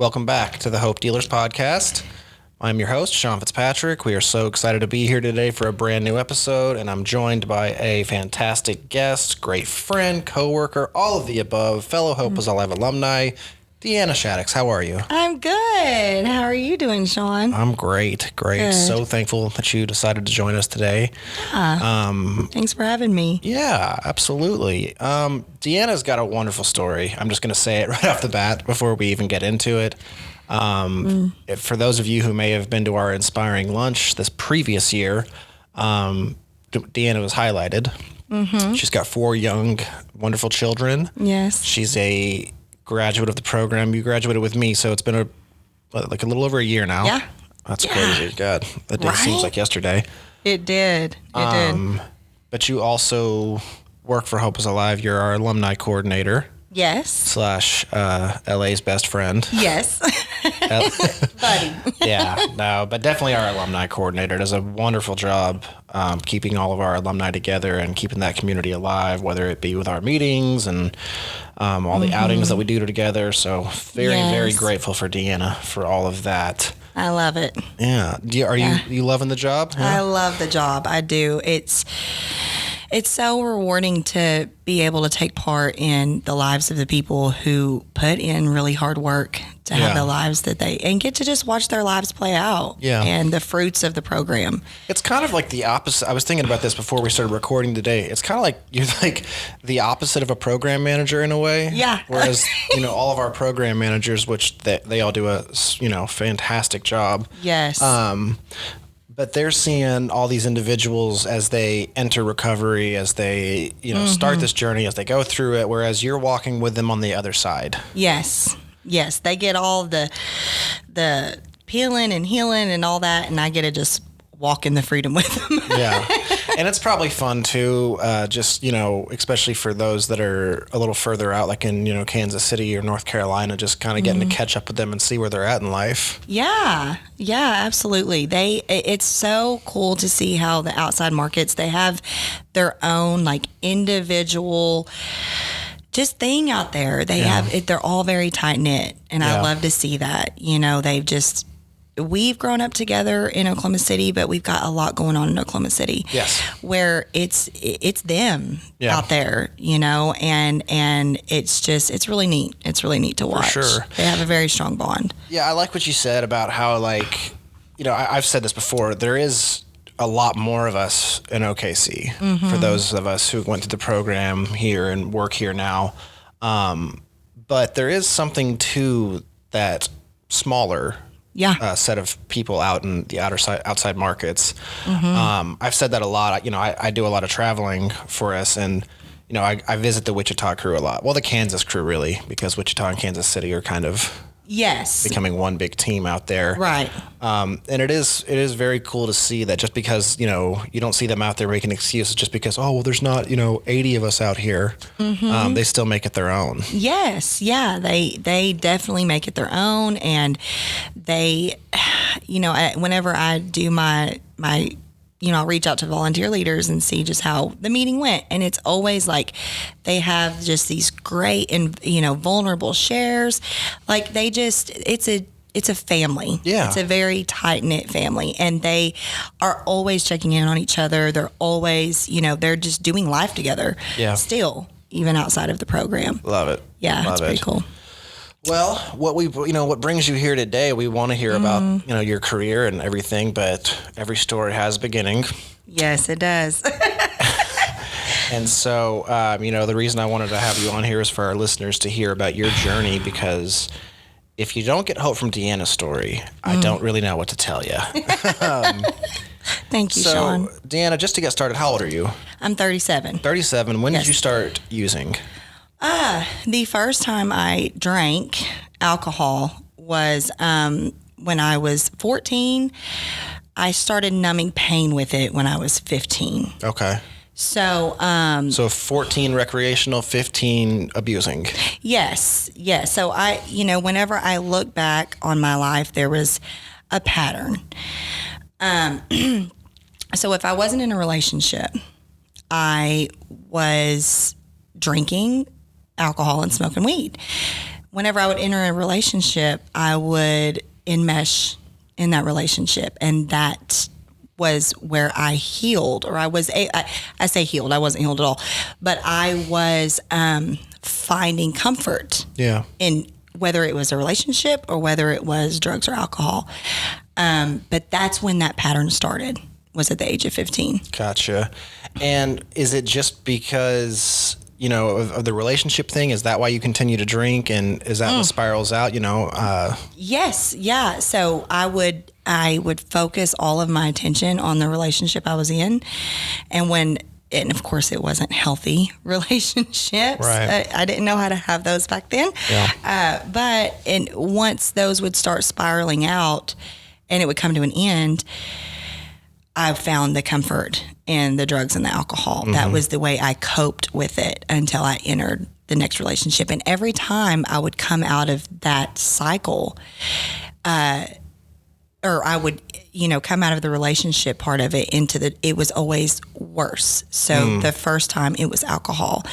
Welcome back to the Hope Dealers Podcast. I'm your host, Sean Fitzpatrick. We are so excited to be here today for a brand new episode, and I'm joined by a fantastic guest, great friend, coworker, all of the above, fellow Hope is Alive alumni, Deanna Shaddix. How are you? I'm good. How are you doing, Sean? I'm great. Good. So thankful that you decided to join us today. Thanks for having me. Yeah, absolutely. Deanna's got a wonderful story. I'm just going to say it right off the bat before we even get into it. For those of you who may have been to our inspiring lunch this previous year, Deanna was highlighted. Mm-hmm. She's got 4 young, wonderful children. Yes. She's a graduate of the program. You graduated with me, so it's been a little over a year now. Yeah. That's crazy. God, that day seems like yesterday. It did. It did. But you also work for Hope is Alive. You're our alumni coordinator. Yes. / LA's best friend. Yes. Buddy. Yeah, no, but definitely our alumni coordinator does a wonderful job keeping all of our alumni together and keeping that community alive, whether it be with our meetings and all the outings that we do together. So very grateful for Deanna for all of that. I love it. Yeah. Are you loving the job? Yeah? I love the job. I do. It's so rewarding to be able to take part in the lives of the people who put in really hard work to have the lives that and get to just watch their lives play out. Yeah. And the fruits of the program. It's kind of like the opposite. I was thinking about this before we started recording today. It's kind of like you're like the opposite of a program manager in a way. Yeah. Whereas, all of our program managers, which they all do a, fantastic job. Yes. But they're seeing all these individuals as they enter recovery, as they, start this journey, as they go through it, whereas you're walking with them on the other side. Yes. Yes. They get all the peeling and healing and all that, and I get to just walk in the freedom with them. Yeah. And it's probably fun too, especially for those that are a little further out, like in, Kansas City or North Carolina, just kind of getting to catch up with them and see where they're at in life. Yeah. Yeah, absolutely. It's so cool to see how the outside markets, they have their own individual just thing out there. They're all very tight knit, and I love to see that. We've grown up together in Oklahoma City, but we've got a lot going on in Oklahoma City. Yes. Where it's them out there, and it's really neat. It's really neat to watch. For sure. They have a very strong bond. Yeah, I like what you said about how I've said this before, there is a lot more of us in OKC for those of us who went through the program here and work here now. But there is something to that smaller set of people out in the outside markets. I've said that a lot. I do a lot of traveling for us, and I visit the Wichita crew a lot. Well, the Kansas crew really, because Wichita and Kansas City are kind of becoming one big team out there. Right. And it is very cool to see that just because, you don't see them out there making excuses just because, there's not, 80 of us out here. They still make it their own. Yes. Yeah. They definitely make it their own. And they, whenever I do my I'll reach out to volunteer leaders and see just how the meeting went. And it's always they have just these great and, vulnerable shares. It's a family. Yeah. It's a very tight-knit family. And they are always checking in on each other. They're always, they're just doing life together. Yeah. Still, even outside of the program. Love it. Yeah, it's pretty cool. Well, what brings you here today, we want to hear about, your career and everything, but every story has a beginning. Yes, it does. And so, the reason I wanted to have you on here is for our listeners to hear about your journey, because if you don't get hope from Deanna's story, I don't really know what to tell you. Thank you, Sean. So, Deanna, just to get started, how old are you? I'm 37. 37. When did you start using? The first time I drank alcohol was when I was 14. I started numbing pain with it when I was 15. Okay. So 14 recreational, 15 abusing. Yes. So whenever I look back on my life, there was a pattern. So if I wasn't in a relationship, I was drinking alcohol and smoking weed. whenever I would enter a relationship, I would enmesh in that relationship. And that was where I healed, or I say healed, I wasn't healed at all, but I was finding comfort in whether it was a relationship or whether it was drugs or alcohol. But that's when that pattern started, was at the age of 15. Gotcha. And is it just because, of the relationship thing? Is that why you continue to drink? And is that what spirals out, Yes. Yeah. So I would focus all of my attention on the relationship I was in. And of course it wasn't healthy relationships. Right. I didn't know how to have those back then. Yeah. But once those would start spiraling out and it would come to an end, I found the comfort in the drugs and the alcohol. Mm-hmm. That was the way I coped with it until I entered the next relationship. And every time I would come out of that cycle, or I would, come out of the relationship part of it it was always worse. So the first time it was alcohol.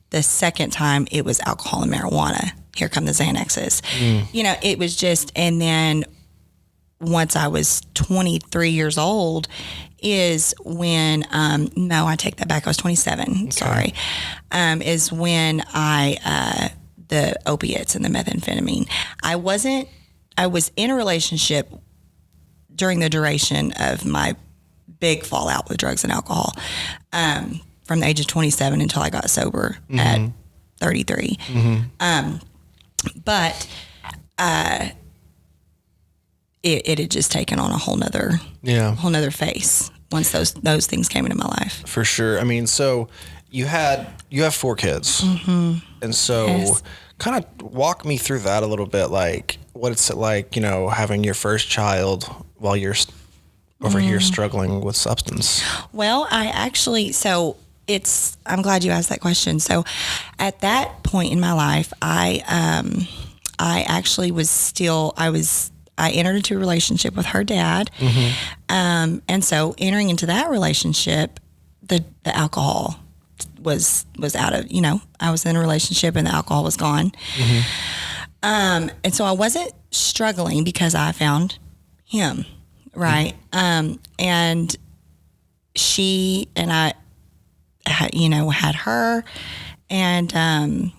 The second time it was alcohol and marijuana. Here come the Xanaxes. It was just, and then once I was 23 years old is when, no, I take that back. I was 27. Okay. Sorry. Is when the opiates and the methamphetamine. I was in a relationship during the duration of my big fallout with drugs and alcohol, from the age of 27 until I got sober at 33. But it had just taken on a whole nother face once those things came into my life. For sure. I mean, so you have 4 kids, and so kind of walk me through that a little bit. Like, what it's like, having your first child while you're over here struggling with substance. Well, I'm glad you asked that question. So at that point in my life, I actually I entered into a relationship with her dad. And so entering into that relationship, the alcohol was out of, I was in a relationship and the alcohol was gone. And so I wasn't struggling because I found him. Right. And she and I had her, and,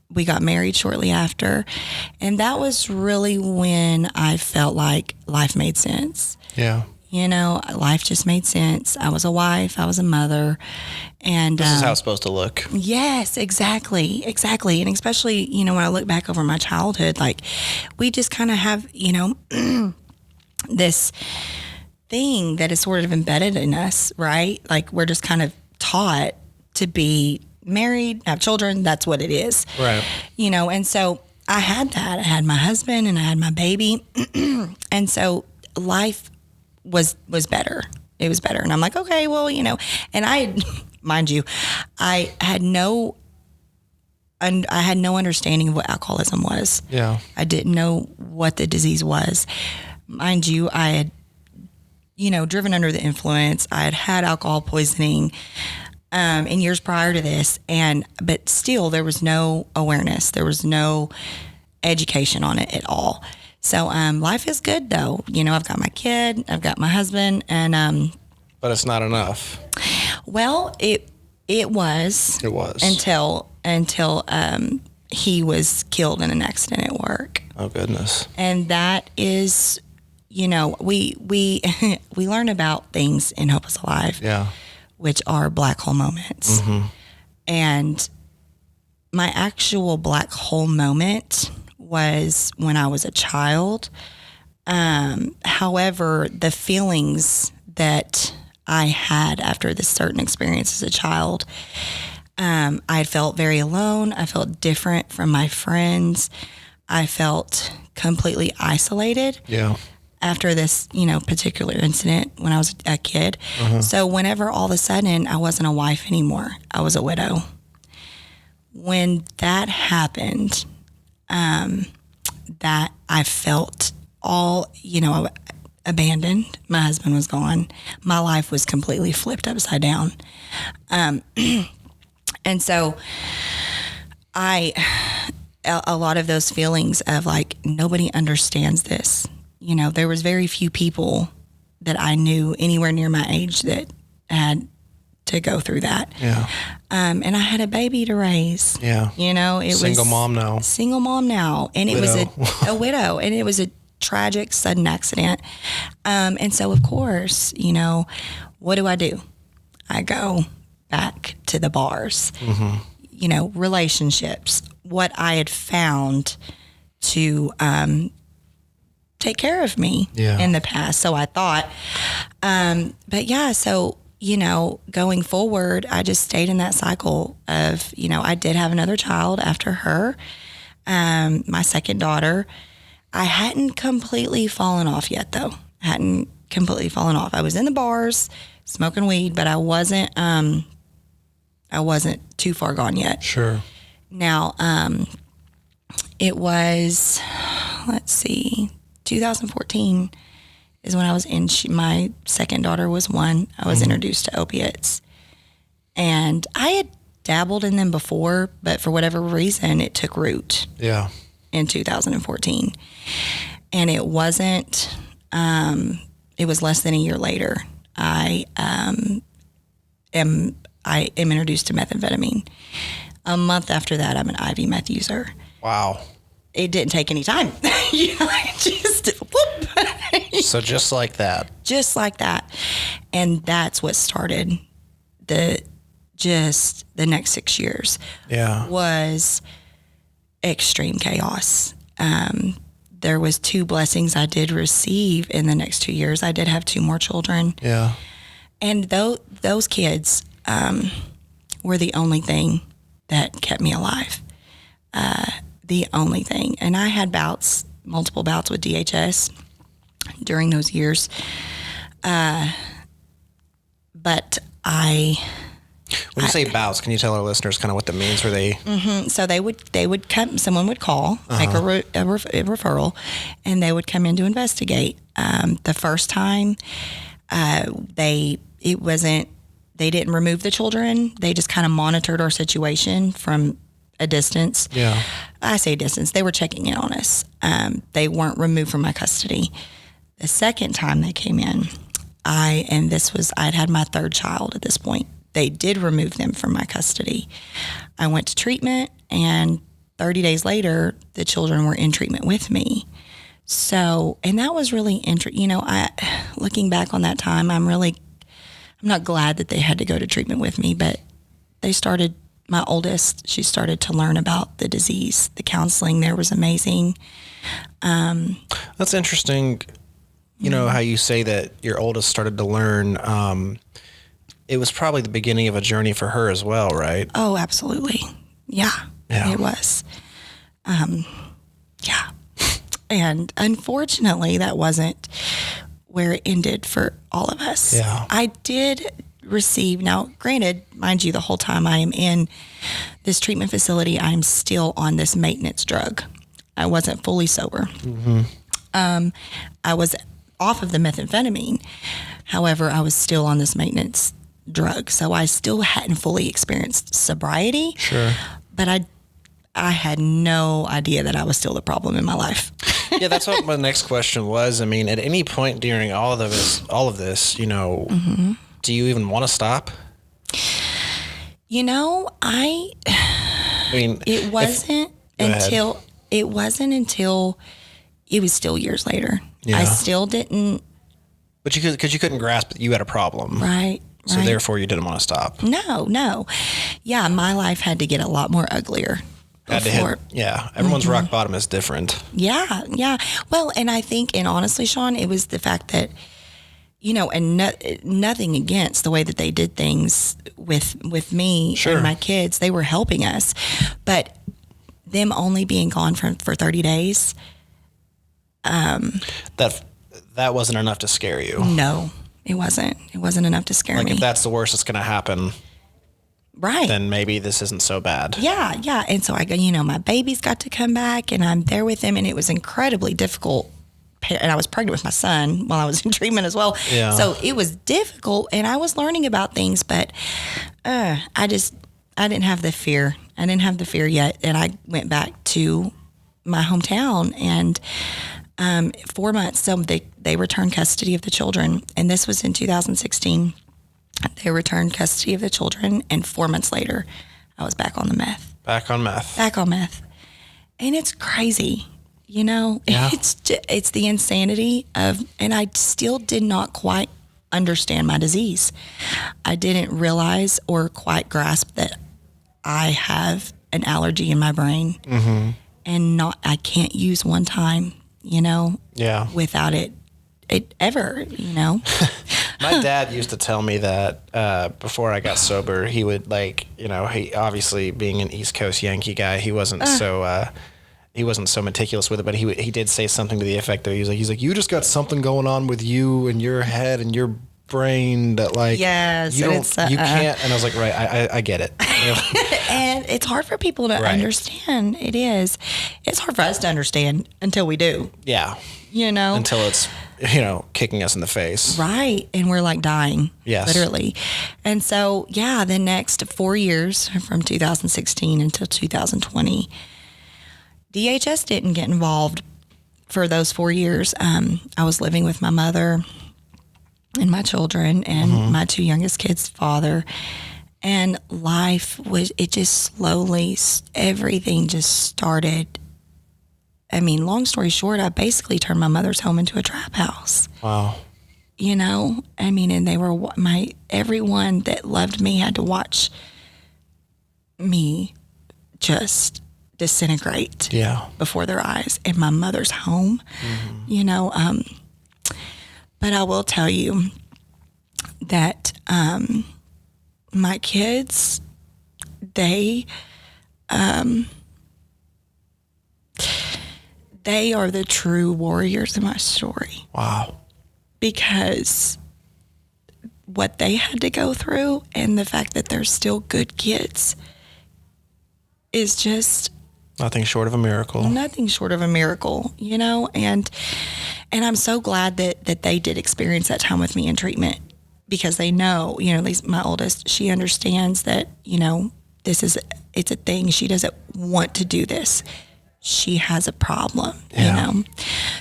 we got married shortly after. And that was really when I felt like life made sense. Yeah. Life just made sense. I was a wife. I was a mother. And this is how it's supposed to look. Yes, exactly. And especially, when I look back over my childhood, like we just kind of have, this thing that is sort of embedded in us, right? Like we're just kind of taught to be married, have children. That's what it is. Right. And so I had that. I had my husband and I had my baby. And so life was better. It was better. And I'm like, okay, well, and mind you, I had no understanding of what alcoholism was. Yeah. I didn't know what the disease was. Mind you, I had, driven under the influence. I had alcohol poisoning in years prior to this, but still there was no awareness. There was no education on it at all. So life is good though. I've got my kid, I've got my husband, and but it's not enough. Well, it was. It was until he was killed in an accident at work. Oh goodness. And that is, we learn about things in Hope is Alive. Yeah. Which are black hole moments. And my actual black hole moment was when I was a child. However, the feelings that I had after this certain experience as a child, I felt very alone. I felt different from my friends. I felt completely isolated. Yeah. After this, particular incident when I was a kid. So whenever all of a sudden I wasn't a wife anymore, I was a widow. When that happened, that I felt all, abandoned. My husband was gone. My life was completely flipped upside down. And so a lot of those feelings of like, nobody understands this. You know, there was very few people that I knew anywhere near my age that had to go through that. Yeah. And I had a baby to raise. Yeah. You know, it Single was mom now. Single mom now. And it Widow. was a widow, and it was a tragic, sudden accident. And so of course, you know, what do? I go back to the bars, you know, relationships, what I had found to, take care of me in the past. So I thought, but yeah, so, you know, going forward, I just stayed in that cycle of, you know, I did have another child after her, my second daughter. I hadn't completely fallen off yet though. I was in the bars smoking weed, but I wasn't too far gone yet. Sure. Now, it was, let's see, 2014 is when I was in, my second daughter was 1. I was introduced to opiates. And I had dabbled in them before, but for whatever reason, it took root. Yeah. In 2014. And it wasn't, it was less than a year later. I am introduced to methamphetamine. A month after that, I'm an IV meth user. Wow. It didn't take any time. You know, just whoop. So just like that. Just like that. And that's what started the next 6 years. Yeah. Was extreme chaos. There was 2 blessings I did receive in the next 2 years. I did have 2 more children. Yeah. And those kids were the only thing that kept me alive. The only thing. And I had multiple bouts with DHS during those years. But when you say bouts, can you tell our listeners kind of what that means? Were they? So they would come. Someone would call, make a referral, and they would come in to investigate. The first time, they didn't remove the children. They just kind of monitored our situation from a distance. Yeah. I say distance. They were checking in on us. They weren't removed from my custody. The second time they came in, I'd had my 3rd child at this point. They did remove them from my custody. I went to treatment, and 30 days later, the children were in treatment with me. So, and that was really interesting. You know, looking back on that time, I'm not glad that they had to go to treatment with me, but my oldest, she started to learn about the disease. The counseling there was amazing. That's interesting. You know, how you say that your oldest started to learn. It was probably the beginning of a journey for her as well, right? Oh, absolutely. Yeah. It was. Yeah. And unfortunately, that wasn't where it ended for all of us. Yeah. I did receive, now granted, mind you, the whole time I am in this treatment facility, I'm still on this maintenance drug. I wasn't fully sober. I was off of the methamphetamine. However, I was still on this maintenance drug. So I still hadn't fully experienced sobriety. Sure. But I had no idea that I was still the problem in my life. Yeah, that's what my next question was. I mean, at any point during all of this, you know, do you even want to stop? You know, I mean, it wasn't until it was still years later. Yeah. I still didn't. But because you couldn't grasp that you had a problem. Right. So therefore you didn't want to stop. No. Yeah, my life had to get a lot more uglier. Everyone's rock bottom is different. Yeah. Well, and I think, and honestly, Sean, it was the fact that, you know, and nothing against the way that they did things with me and my kids. They were helping us. But them only being gone for 30 days. That wasn't enough to scare you. No, it wasn't. It wasn't enough to scare me. Like, if that's the worst that's going to happen, right, then maybe this isn't so bad. Yeah. And so I go, you know, my babies got to come back, and I'm there with them, and it was incredibly difficult. And I was pregnant with my son while I was in treatment as well. Yeah. So it was difficult, and I was learning about things, but I didn't have the fear I didn't have the fear yet. And I went back to my hometown, and 4 months, so they returned custody of the children. And this was in 2016. They returned custody of the children, and 4 months later, I was back on the meth. Back on meth. Back on meth. And it's crazy, you know? Yeah. It's the insanity of, and I still did not quite understand my disease. I didn't realize or quite grasp that I have an allergy in my brain, and I can't use one time, you know? Yeah. Without it ever, you know? My dad used to tell me that before I got sober, he would he obviously being an East Coast Yankee guy, he wasn't so meticulous with it, but he did say something to the effect that he's like, you just got something going on with you and your head and your brain that yes, you can't. And I was like, right, I get it. And it's hard for people to understand. It is. It's hard for us to understand until we do. Yeah. You know? Until it's, kicking us in the face. Right. And we're like dying. Yes. Literally. And so, the next 4 years from 2016 until 2020, DHS didn't get involved for those 4 years. I was living with my mother and my children and my two youngest kids' father. And it just slowly, everything just started. I mean, long story short, I basically turned my mother's home into a trap house. Wow. You know, I mean, and they were everyone that loved me had to watch me just disintegrate before their eyes in my mother's home, you know. But I will tell you that my kids, they are the true warriors in my story. Wow. Because what they had to go through and the fact that they're still good kids is just nothing short of a miracle. Nothing short of a miracle, you know, and I'm so glad that they did experience that time with me in treatment, because they know, you know, at least my oldest, she understands that, you know, it's a thing. She doesn't want to do this. She has a problem, you know?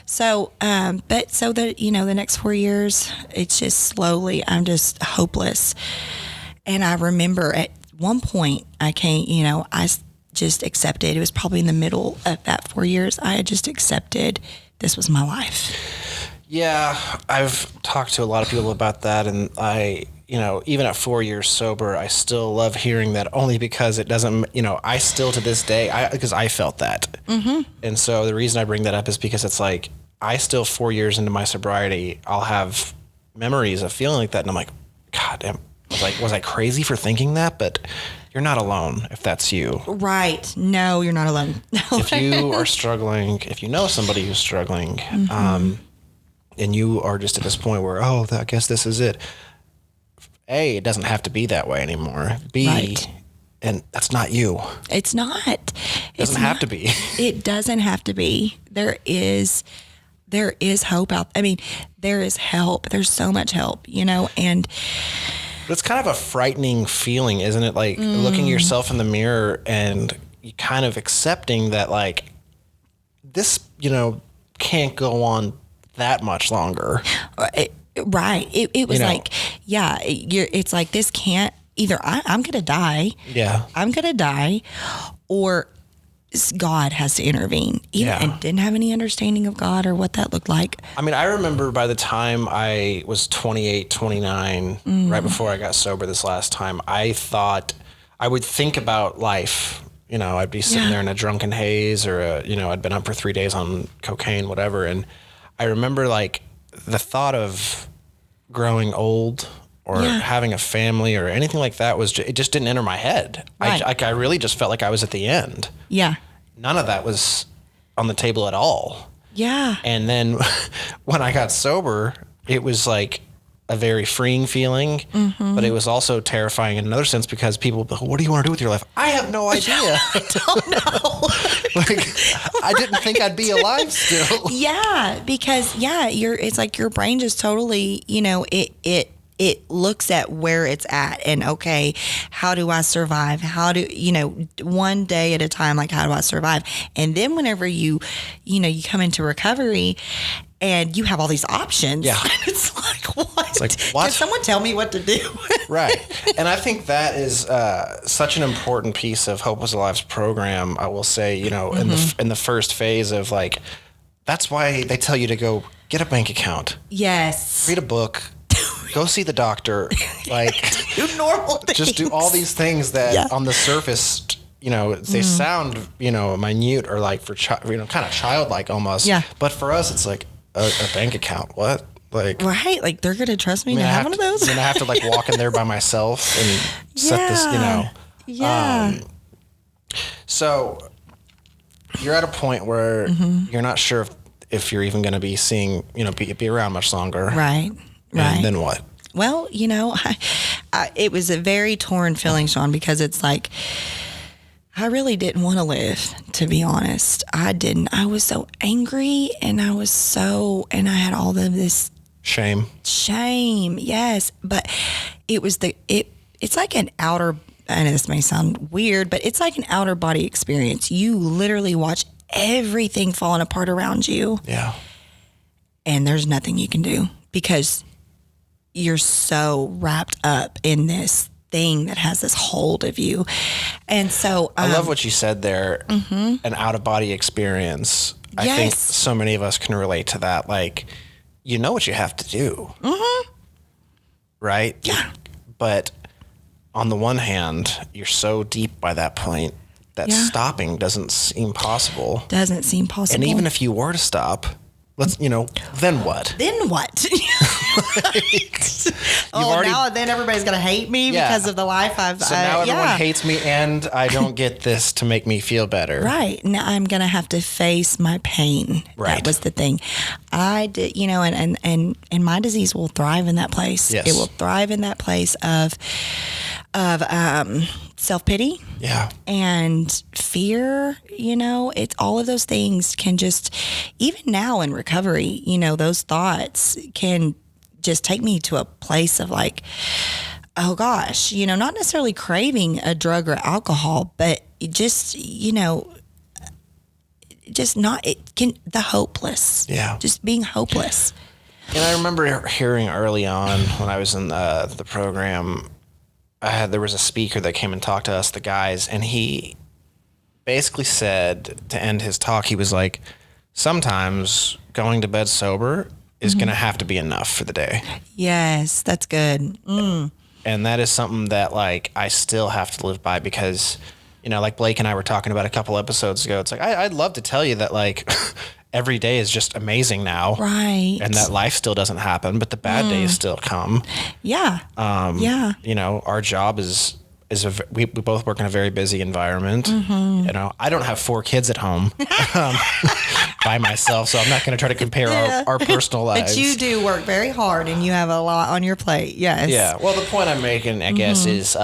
So, the next 4 years, it's just slowly, I'm just hopeless. And I remember at one point I just accepted, it was probably in the middle of that 4 years, I had just accepted this was my life. Yeah, I've talked to a lot of people about that, and even at 4 years sober, I still love hearing that, only because it doesn't, I still to this day, because I felt that. And so the reason I bring that up is because it's like, I still 4 years into my sobriety, I'll have memories of feeling like that, and I'm like, God damn, was I crazy for thinking that? But you're not alone if that's you. Right. No, you're not alone. If you are struggling, if you know somebody who's struggling, and you are just at this point where, I guess this is it. A, it doesn't have to be that way anymore. B, and that's not you. It's not. It doesn't have to be. It doesn't have to be. There is hope out. I mean, there is help. There's so much help, and but it's kind of a frightening feeling, isn't it? Like looking yourself in the mirror and you kind of accepting that, like, this, can't go on that much longer. Right. It was like, it's like, this can't either. I'm going to die. Yeah. I'm going to die, or God has to intervene. And didn't have any understanding of God or what that looked like. I mean, I remember by the time I was 28, 29, right before I got sober this last time, I thought I would think about life. I'd be sitting there in a drunken haze, or I'd been up for 3 days on cocaine, whatever. And I remember, like, the thought of growing old or having a family or anything like that it just didn't enter my head. Right. I really just felt like I was at the end. Yeah. None of that was on the table at all. Yeah. And then when I got sober, it was like a very freeing feeling, but it was also terrifying in another sense, because people, what do you want to do with your life? I have no idea. I don't know. Like, I didn't think I'd be alive still. Yeah, because it's like your brain just totally, it looks at where it's at and, okay, how do I survive? How do, one day at a time, like, how do I survive? And then whenever you come into recovery and you have all these options, it's like, what? It's like, what? Can someone tell me what to do? Right. And I think that is such an important piece of Hope Was Alive's program. I will say, in the first phase of like, that's why they tell you to go get a bank account. Yes. Read a book. Go see the doctor. Like, do normal things. Just do all these things that on the surface, they sound, minute or like for, kind of childlike almost. Yeah. But for us, it's like a bank account. What? Like, right. Like, they're going to trust me to have one of those? I have to like walk in there by myself and set this, Yeah. So you're at a point where you're not sure if you're even going to be seeing, be around much longer. Right. And then what? Well, it was a very torn feeling, Sean, because it's like, I really didn't want to live, to be honest. I didn't. I was so angry and I had all of this shame, yes. But it was it's like an outer, I know this may sound weird, but it's like an outer body experience. You literally watch everything falling apart around you. Yeah. And there's nothing you can do because you're so wrapped up in this thing that has this hold of you. And so I love what you said there, an out-of-body experience. I think so many of us can relate to that. Like, you know what you have to do, right? Yeah. But on the one hand, you're so deep by that point that stopping doesn't seem possible. Doesn't seem possible. And even if you were to stop, then what? Then what? Then everybody's going to hate me because of the life I've... So now everyone hates me and I don't get this to make me feel better. Right. Now I'm going to have to face my pain. Right. That was the thing. I did, and my disease will thrive in that place. Yes. It will thrive in that place of self-pity. Yeah. And fear, it's all of those things can just, even now in recovery, those thoughts can just take me to a place of like, oh gosh, not necessarily craving a drug or alcohol, but just, the hopeless. Yeah. Just being hopeless. And I remember hearing early on when I was in the program, there was a speaker that came and talked to us, the guys, and he basically said to end his talk, he was like, sometimes going to bed sober is going to have to be enough for the day. Yes, that's good. And that is something that like I still have to live by because, like Blake and I were talking about a couple episodes ago, it's like, I'd love to tell you that like every day is just amazing now. Right. And that life still doesn't happen, but the bad days still come. Yeah. Our job is we both work in a very busy environment. I don't have 4 kids at home by myself, so I'm not going to try to compare our personal lives. But you do work very hard and you have a lot on your plate. Yes. Yeah. Well, the point I'm making, I guess, is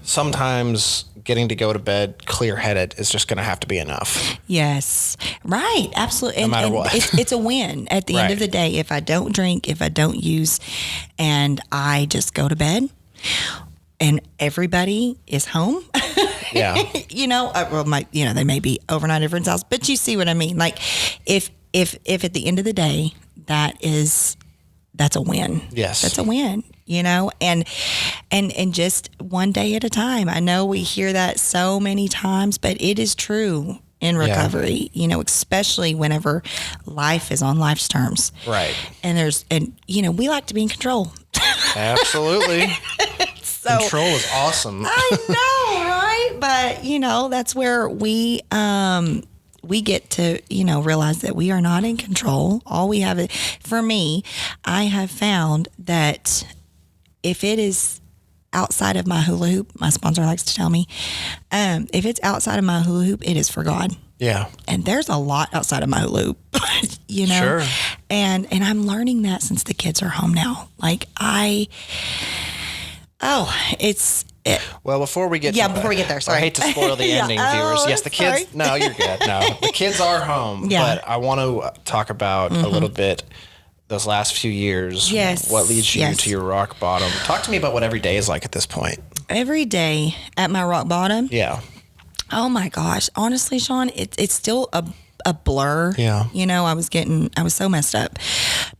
sometimes getting to go to bed clear-headed is just going to have to be enough. Yes. Right. Absolutely. No matter what. It's a win at the end of the day. If I don't drink, if I don't use, and I just go to bed and everybody is home. Yeah. They may be overnight at everyone's house, but you see what I mean? Like if at the end of the day, that's a win. Yes. That's a win, and just one day at a time. I know we hear that so many times, but it is true in recovery, especially whenever life is on life's terms. Right. And we like to be in control. Absolutely. So, control is awesome. I know, right? But, that's where we get to, realize that we are not in control. All we have, for me, I have found that if it is outside of my hula hoop, my sponsor likes to tell me, if it's outside of my hula hoop, it is for God. Yeah. And there's a lot outside of my hula hoop, Sure. And I'm learning that since the kids are home now. Like Well, before we get there, sorry. I hate to spoil the ending, viewers. Yes, the kids. Sorry. No, you're good. No, the kids are home. Yeah. But I want to talk about a little bit those last few years. Yes. What leads you Yes. to your rock bottom? Talk to me about what every day is like at this point. Every day at my rock bottom. Yeah. Oh my gosh. Honestly, Sean, it's still a blur. Yeah. You know, I was so messed up.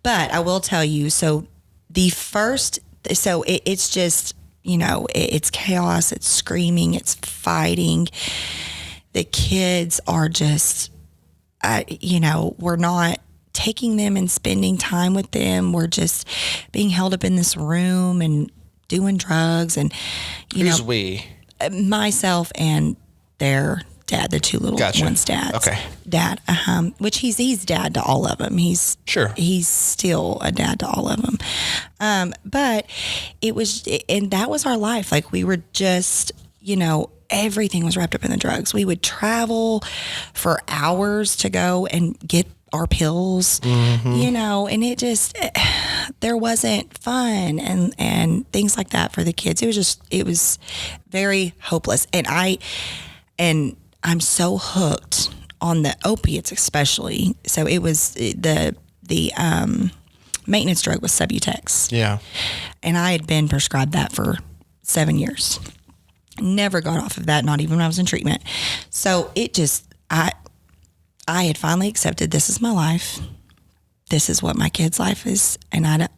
But I will tell you, so it's just, you know, it's chaos, it's screaming, it's fighting. The kids are just, you know, we're not taking them and spending time with them. We're just being held up in this room and doing drugs. And, Who's we? Myself and their dad, the two little ones' dads. Okay. Dad, which he's dad to all of them. He's still a dad to all of them. But and that was our life. Like, we were just, you know, everything was wrapped up in the drugs. We would travel for hours to go and get our pills, you know, and there wasn't fun and things like that for the kids. It was very hopeless. And I'm so hooked on the opiates, especially. So it was the maintenance drug was Subutex. Yeah. And I had been prescribed that for 7 years. Never got off of that, not even when I was in treatment. So I had finally accepted, this is my life. This is what my kid's life is. And I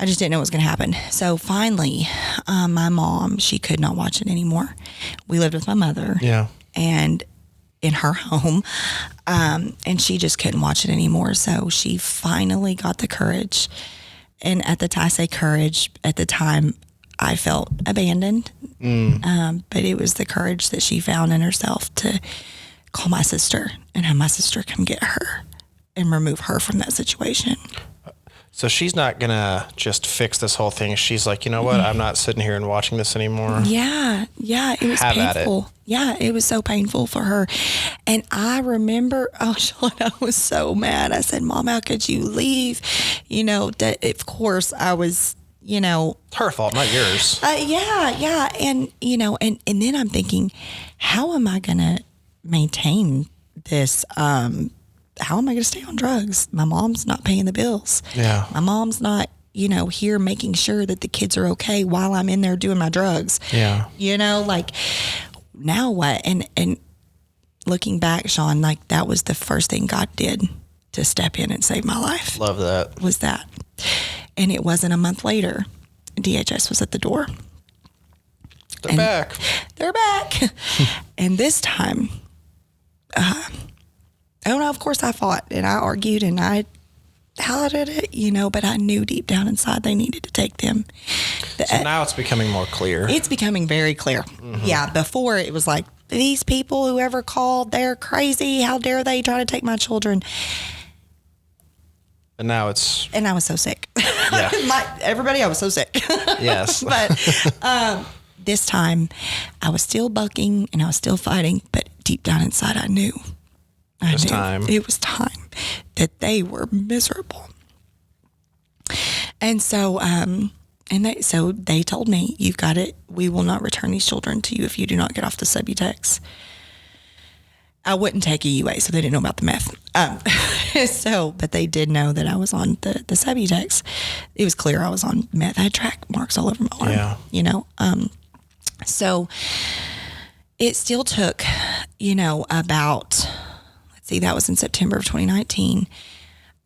just didn't know what was going to happen. So finally, my mom, she could not watch it anymore. We lived with my mother. Yeah. And in her home. And she just couldn't watch it anymore. So she finally got the courage. And at the time, I say courage, at the time I felt abandoned. But it was the courage that she found in herself to call my sister and have my sister come get her and remove her from that situation. So she's not going to just fix this whole thing. She's like, you know what? I'm not sitting here and watching this anymore. Yeah. It was painful. Yeah, it was so painful for her. And I remember, Sean, I was so mad. I said, Mom, how could you leave? You know, that of course I was, you know. Her fault, not yours. Yeah. And, you know, and then I'm thinking, how am I going to maintain this? How am I going to stay on drugs? My mom's not paying the bills. Yeah. My mom's not, you know, here making sure that the kids are okay while I'm in there doing my drugs. Yeah. You know, like, now what? And looking back, Sean, like, that was the first thing God did to step in and save my life. Love that. Was that. And it wasn't a month later, DHS was at the door. They're back. They're back. And this time, of course I fought and I argued and I hollered at it, you know, but I knew deep down inside they needed to take them. So now it's becoming more clear. It's becoming very clear. Mm-hmm. Yeah. Before it was like, these people, whoever called, they're crazy. How dare they try to take my children? And now it's... And I was so sick. Yeah. Everybody, I was so sick. Yes. But this time I was still bucking and I was still fighting, but deep down inside I knew. It was time that they were miserable. And so, they told me, you've got it. We will not return these children to you if you do not get off the Subutex. I wouldn't take a UA, so they didn't know about the meth. But they did know that I was on the Subutex. It was clear I was on meth. I had track marks all over my arm. Yeah. You know, so it still took, you know, about, that was in September of 2019.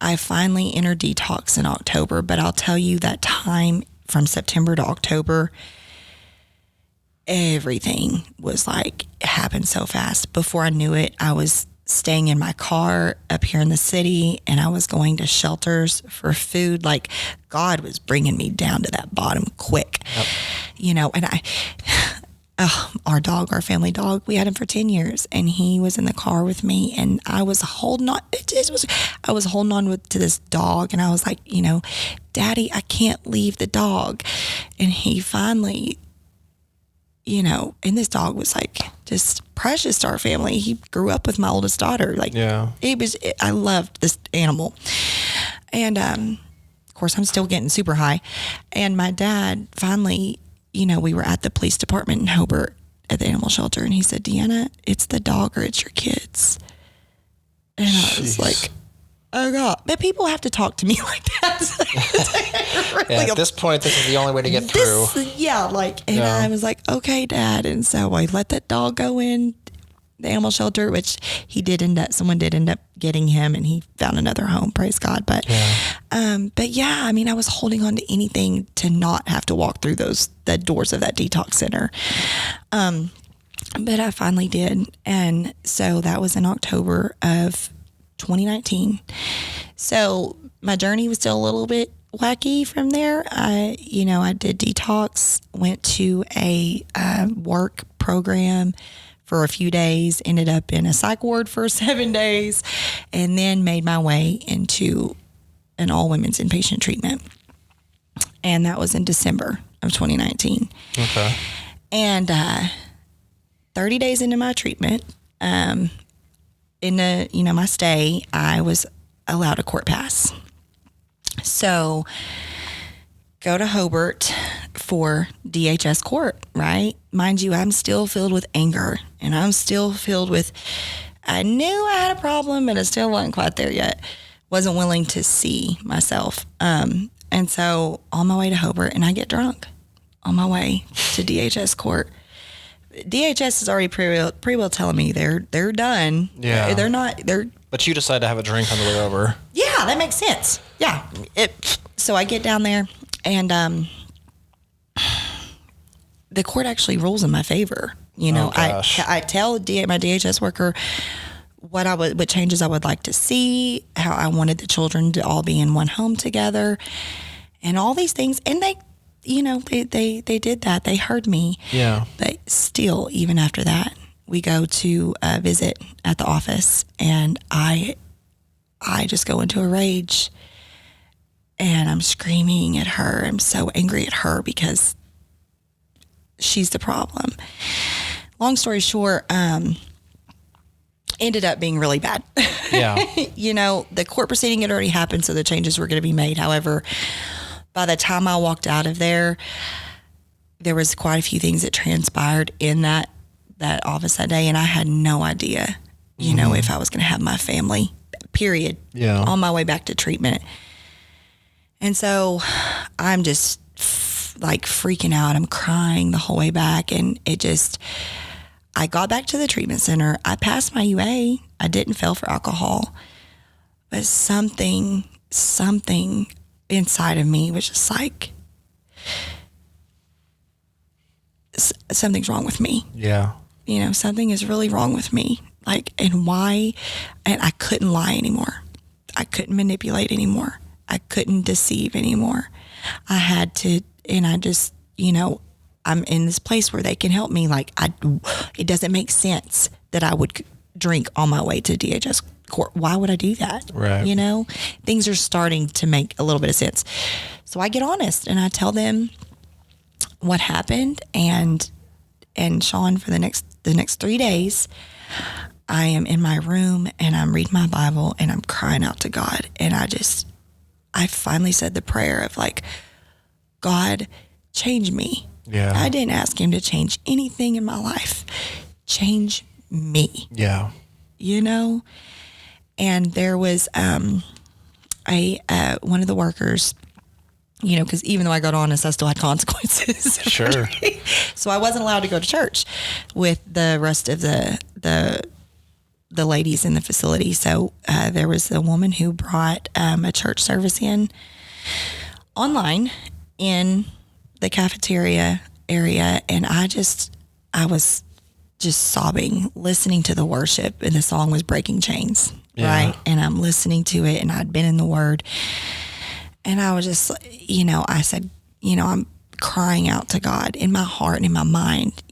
I finally entered detox in October, but I'll tell you that time from September to October, everything was like, happened so fast. Before I knew it, I was staying in my car up here in the city and I was going to shelters for food. Like, God was bringing me down to that bottom quick, you know, and our dog, our family dog, we had him for 10 years and he was in the car with me and I was holding on. I was holding on to this dog and I was like, you know, Daddy, I can't leave the dog. And he finally, you know, and this dog was like just precious to our family. He grew up with my oldest daughter. Like, yeah, I loved this animal. And, of course I'm still getting super high. And my dad finally, you know, we were at the police department in Hobart at the animal shelter and he said, Deanna, it's the dog or it's your kids. And I was like, oh God. But people have to talk to me like that. Really, at this point, this is the only way to get through. And I was like, okay, Dad. And so I let that dog go in the animal shelter, which someone did end up getting him, and he found another home, praise God. But I mean, I was holding on to anything to not have to walk through the doors of that detox center. But I finally did. And so that was in October of 2019. So my journey was still a little bit wacky from there. I did detox, went to a work program for a few days, ended up in a psych ward for 7 days, and then made my way into an all women's inpatient treatment. And that was in December of 2019. Okay. And 30 days into my treatment, in my stay, I was allowed a court pass. So go to Hobart for DHS court, right? Mind you, I'm still filled with anger, and I'm still filled with, I knew I had a problem, but I still wasn't quite there yet. Wasn't willing to see myself. And so on my way to Hobart, and I get drunk on my way to DHS court. DHS is already pretty well telling me they're done. Yeah. They're But you decide to have a drink on the way over. Yeah, that makes sense. Yeah. So I get down there, and the court actually rules in my favor. I tell my DHS worker what changes I would like to see, how I wanted the children to all be in one home together, and all these things. And they did that. They heard me. Yeah. But still, even after that, we go to visit at the office, and I just go into a rage, and I'm screaming at her. I'm so angry at her because she's the problem. Long story short, ended up being really bad. Yeah. The court proceeding had already happened, so the changes were going to be made. However, by the time I walked out of there was quite a few things that transpired in that office that day, and I had no idea, if I was going to have my family, period, on my way back to treatment. And so I'm just freaking out. I'm crying the whole way back, and I got back to the treatment center. I passed my UA. I didn't fail for alcohol, but something inside of me was just like, something's wrong with me. Yeah. Something is really wrong with me. And why? And I couldn't lie anymore. I couldn't manipulate anymore. I couldn't deceive anymore. I had to, and I just, I'm in this place where they can help me. It doesn't make sense that I would drink on my way to DHS court. Why would I do that? Right. Things are starting to make a little bit of sense. So I get honest, and I tell them what happened, and Sean, for the next 3 days, I am in my room, and I'm reading my Bible, and I'm crying out to God. And I finally said the prayer of God, change me. Yeah. I didn't ask him to change anything in my life. Change me. Yeah. And there was one of the workers, because even though I got honest, I still had consequences. Sure. So I wasn't allowed to go to church with the rest of the ladies in the facility. So there was a woman who brought a church service in online in the cafeteria area, and I was just sobbing, listening to the worship, and the song was Breaking Chains, right? And I'm listening to it, and I'd been in the Word, and I was just, I said, I'm crying out to God in my heart and in my mind,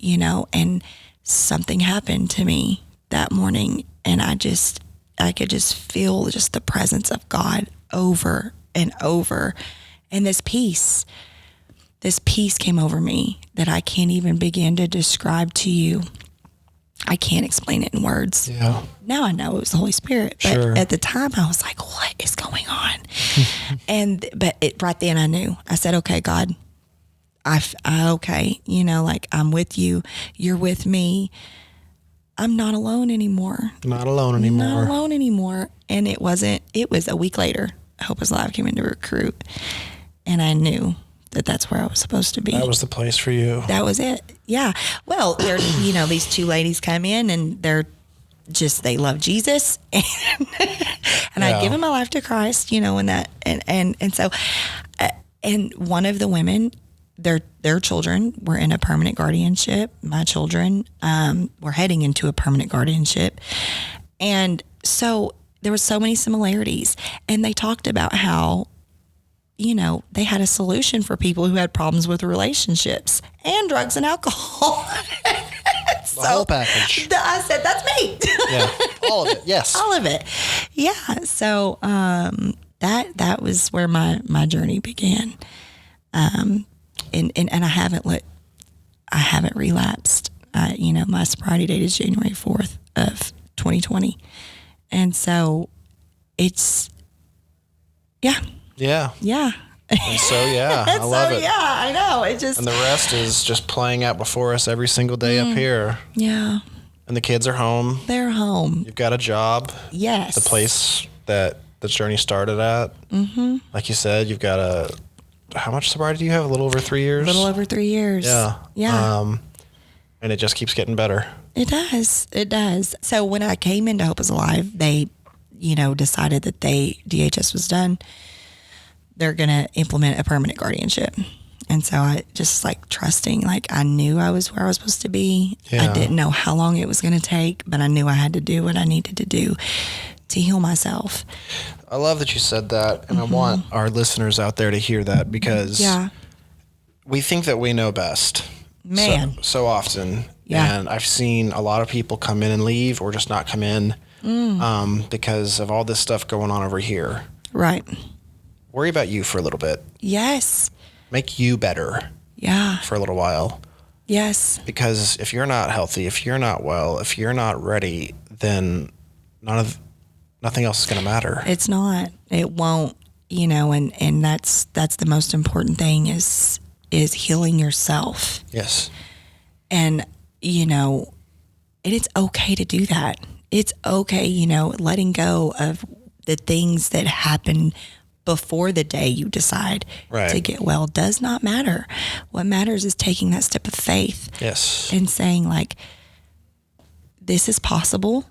and something happened to me that morning, and I could just feel just the presence of God over and over, and this peace came over me that I can't even begin to describe to you. I can't explain it in words. Yeah. Now I know it was the Holy Spirit, but at the time I was like, what is going on? But right then I knew. I said, okay, God, okay, I'm with you. You're with me. I'm not alone anymore. Not alone anymore. Not alone anymore. And it was a week later, Hope is Alive came in to recruit. And I knew that that's where I was supposed to be. That was the place for you. That was it. Yeah. Well, these two ladies come in and they love Jesus. And I give them my life to Christ, and so, and one of the women, their children were in a permanent guardianship. My children were heading into a permanent guardianship. And so there were so many similarities. And they talked about how, they had a solution for people who had problems with relationships and drugs and alcohol. The whole package. I said, that's me. Yeah, all of it. Yes. All of it. Yeah. So that was where my journey began. And I haven't relapsed. My sobriety date is January 4th of 2020. And so it's, yeah. Yeah. Yeah. And so, I love it. Yeah, I know. And the rest is just playing out before us every single day up here. Yeah. And the kids are home. They're home. You've got a job. Yes. The place that the journey started at. Mm-hmm. Like you said, you've got how much sobriety do you have? A little over 3 years? A little over 3 years. Yeah. Yeah. And it just keeps getting better. It does. It does. So when I came into Hope is Alive, they, decided that DHS was done. They're going to implement a permanent guardianship. And so I just trusting, I knew I was where I was supposed to be. Yeah. I didn't know how long it was going to take, but I knew I had to do what I needed to do to heal myself. I love that you said that. And I want our listeners out there to hear that because we think that we know best. Man. So often. Yeah. And I've seen a lot of people come in and leave or just not come in because of all this stuff going on over here. Right. Worry about you for a little bit. Yes. Make you better. Yeah. For a little while. Yes. Because if you're not healthy, if you're not well, if you're not ready, then nothing else is going to matter. It's not. It won't. And that's the most important thing is healing yourself. Yes. And and it's okay to do that. It's okay, letting go of the things that happen before the day you decide to get well does not matter. What matters is taking that step of faith. Yes. And saying this is possible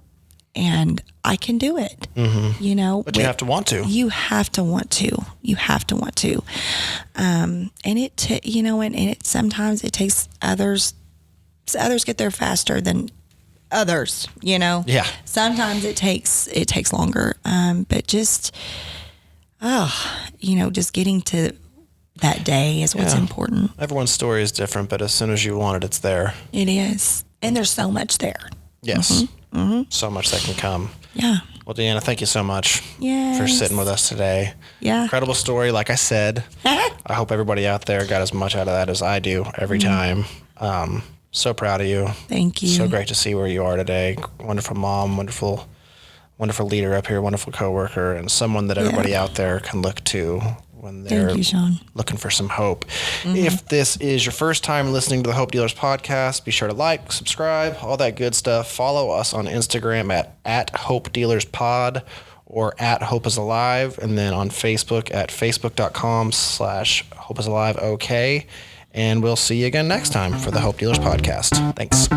and I can do it. Mm-hmm. But you have to want to. You have to want to. You have to want to. And it sometimes it takes others get there faster than others, Yeah. Sometimes it takes longer. But just just getting to that day is what's important. Everyone's story is different, but as soon as you want it, it's there. It is. And there's so much there. Yes. So much that can come. Yeah. Well, Deanna, thank you so much for sitting with us today. Yeah. Incredible story, like I said. I hope everybody out there got as much out of that as I do every time. So proud of you. Thank you. So great to see where you are today. Wonderful mom, wonderful leader up here, wonderful coworker, and someone that everybody out there can look to when they're looking for some hope. If this is your first time listening to the Hope Dealers podcast, be sure to like, subscribe, all that good stuff. Follow us on Instagram at Hope Dealers Pod or at Hope is Alive, and then on Facebook at facebook.com/Hope is Alive OK. And we'll see you again next time for the Hope Dealers podcast. Thanks.